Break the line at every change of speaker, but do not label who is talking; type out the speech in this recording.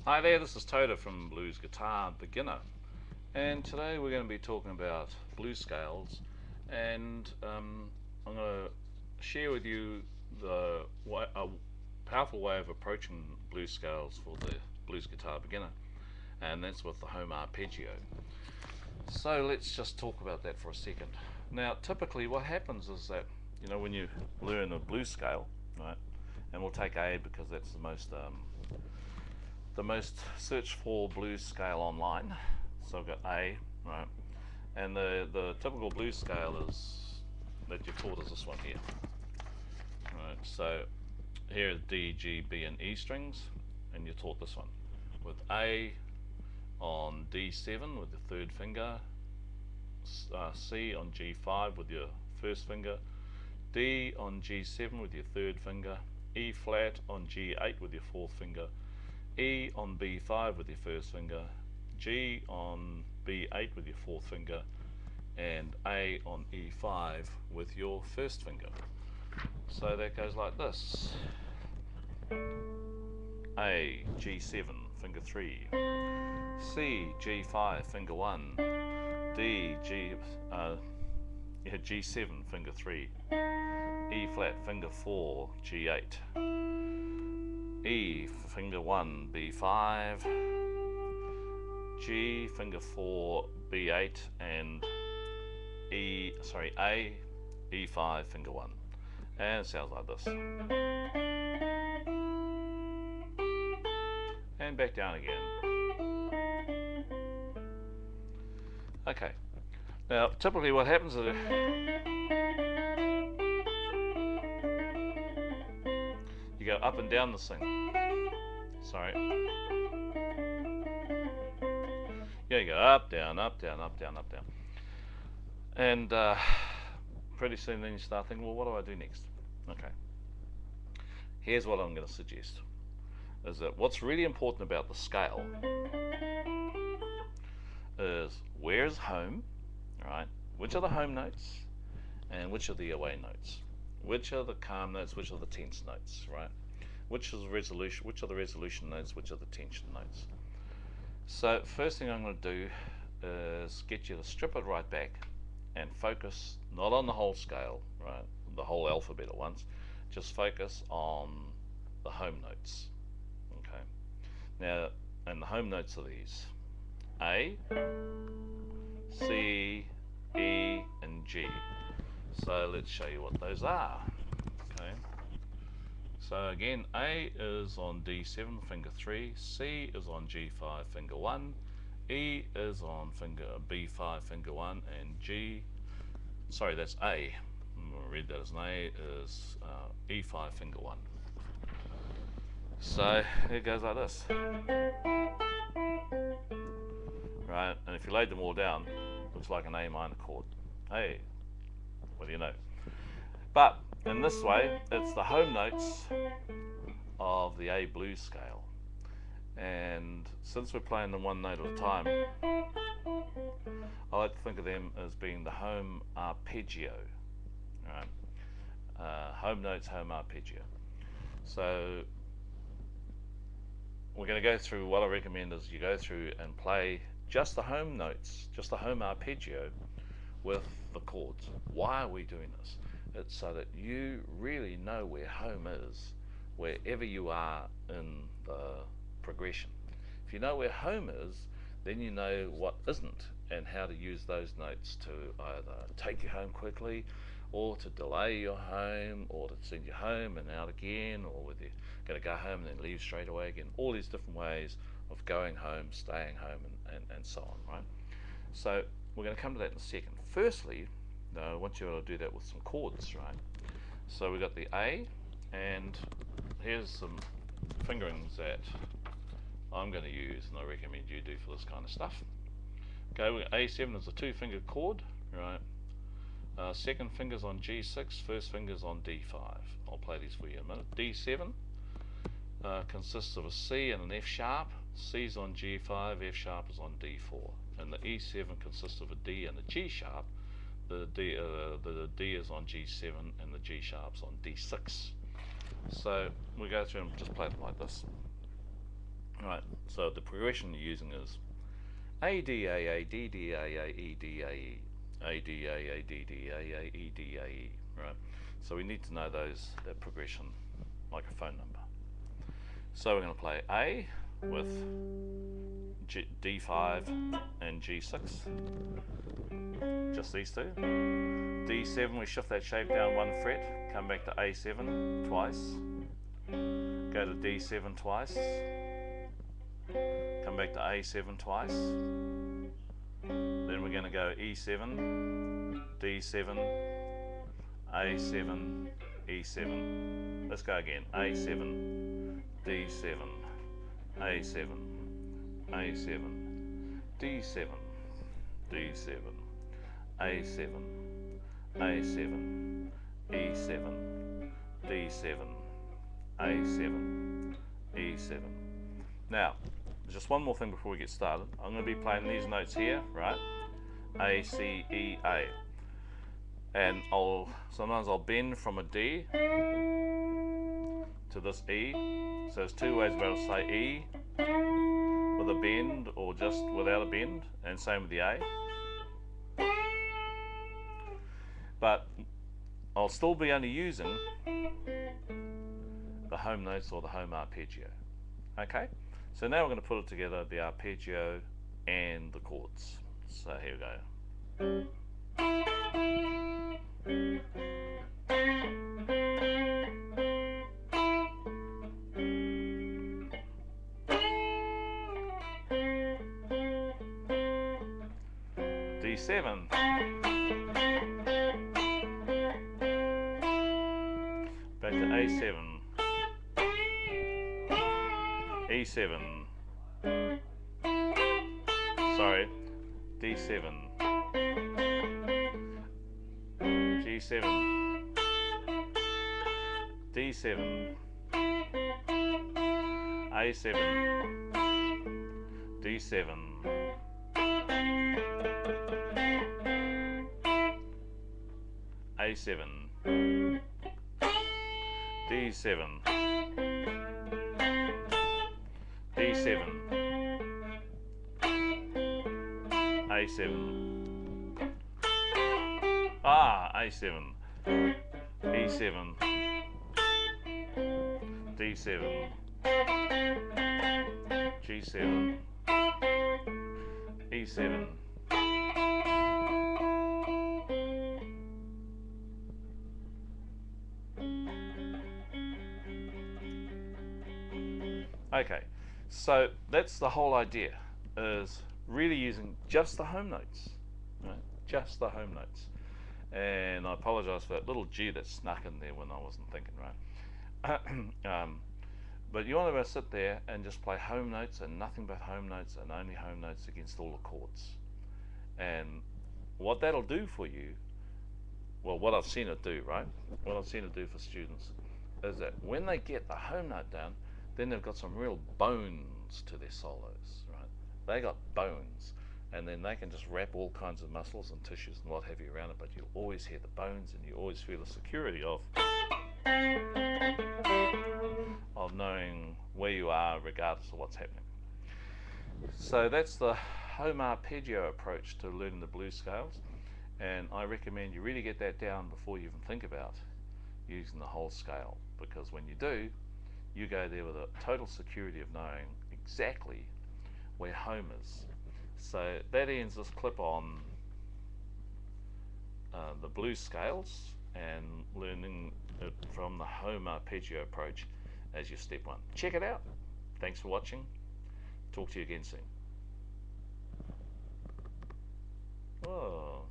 Hi there, this is Toda from Blues Guitar Beginner, and today we're going to be talking about blues scales, and I'm going to share with you a powerful way of approaching blues scales for the blues guitar beginner, and that's with the home arpeggio. So let's just talk about that for a second. Now, typically what happens is that, when you learn a blues scale, right, and we'll take A because that's the most searched for blues scale online. So I've got A, right, and the typical blues scale is that you're taught is this one here, right. So here is D, G, B, and E strings, and you're taught this one with A on D7 with the third finger, C on G5 with your first finger, D on G7 with your third finger, E flat on G8 with your fourth finger, E on B5 with your first finger, G on B8 with your fourth finger, and A on E5 with your first finger. So that goes like this: A, G7, finger 3, C, G5, finger 1, D, G7, finger 3, E flat, finger 4, G8, E, finger 1, B5, G, finger 4, B8, and A, E5, finger 1. And it sounds like this. And back down again. Okay. Now, typically what happens is you go up and down this thing. Sorry. Yeah, you go up, down, up, down, up, down, up, down. And pretty soon then you start thinking, well, what do I do next? Okay. Here's what I'm going to suggest. Is that what's really important about the scale is where's home, right? Which are the home notes and which are the away notes? Which are the calm notes, which are the tense notes, right? Which are the resolution notes, which are the tension notes? So first thing I'm going to do is get you to strip it right back and focus not on the whole scale, right, the whole alphabet at once, just focus on the home notes. Okay. Now, and the home notes are these: A, C, E, and G. So let's show you what those are. Okay. So again, A is on D7, finger 3, C is on G5, finger 1, E is on B5, finger 1, and G, sorry, that's A, I'm going to read that as an A, is E5, finger 1. So it goes like this. Right, and if you laid them all down, it looks like an A minor chord. Hey, what do you know? But in this way, it's the home notes of the A blues scale. And since we're playing them one note at a time, I like to think of them as being the home arpeggio. Right? Home notes, home arpeggio. So we're going to go through, what I recommend is you go through and play just the home notes, just the home arpeggio with the chords. Why are we doing this? It's so that you really know where home is wherever you are in the progression. If you know where home is, then you know what isn't and how to use those notes to either take you home quickly or to delay your home or to send you home and out again, or whether you're going to go home and then leave straight away again. All these different ways of going home, staying home, and so on, right? So we're going to come to that in a second. Firstly, I want you to do that with some chords, right? So we've got the A, and here's some fingerings that I'm going to use and I recommend you do for this kind of stuff. Okay, we got A7 is a 2-finger chord, right? Second finger's on G6, first finger's on D5. I'll play these for you in a minute. D7 consists of a C and an F sharp. C's on G5, F sharp is on D4. And the E7 consists of a D and a G sharp. The D is on G7 and the G sharp's on D6. So we go through and just play them like this. Right, so the progression you're using is A D A A D D A A E D A E A D A A D D A A E D A E. Right, so we need to know that progression like a phone number. So we're going to play A with D5 and G6, just these two. D7, we shift that shape down one fret, come back to A7 twice, go to D7 twice, come back to A7 twice, then we're going to go E7, D7, A7, E7. Let's go again. A7, D7, A7, A7, D7, D7, A7, A7, E7, D7, A7, E7. Now, just one more thing before we get started. I'm going to be playing these notes here, right? A, C, E, A. And sometimes I'll bend from a D to this E. So there's two ways of able to say E with a bend or just without a bend, and same with the A. But I'll still be only using the home notes or the home arpeggio. Okay? So now we're going to put it together, the arpeggio and the chords. So here we go. D7, back to A7, E7, sorry, D7, G7, D7, A7, D7, A7, D7, D7, A7, A7, E7, D7, G7, E7. Okay, so that's the whole idea, is really using just the home notes, right? Just the home notes. And I apologize for that little G that snuck in there when I wasn't thinking, right? But you want to sit there and just play home notes and nothing but home notes and only home notes against all the chords. And what that'll do for you, well, what I've seen it do, right? What I've seen it do for students is that when they get the home note down, then they've got some real bones to their solos, right? They got bones, and then they can just wrap all kinds of muscles and tissues and what have you around it, but you'll always hear the bones and you always feel the security of knowing where you are regardless of what's happening. So that's the home arpeggio approach to learning the blues scales, and I recommend you really get that down before you even think about using the whole scale, because when you do, you go there with a total security of knowing exactly where home is. So that ends this clip on the blues scales and learning it from the home arpeggio approach as your step one. Check it out. Thanks for watching. Talk to you again soon. Oh.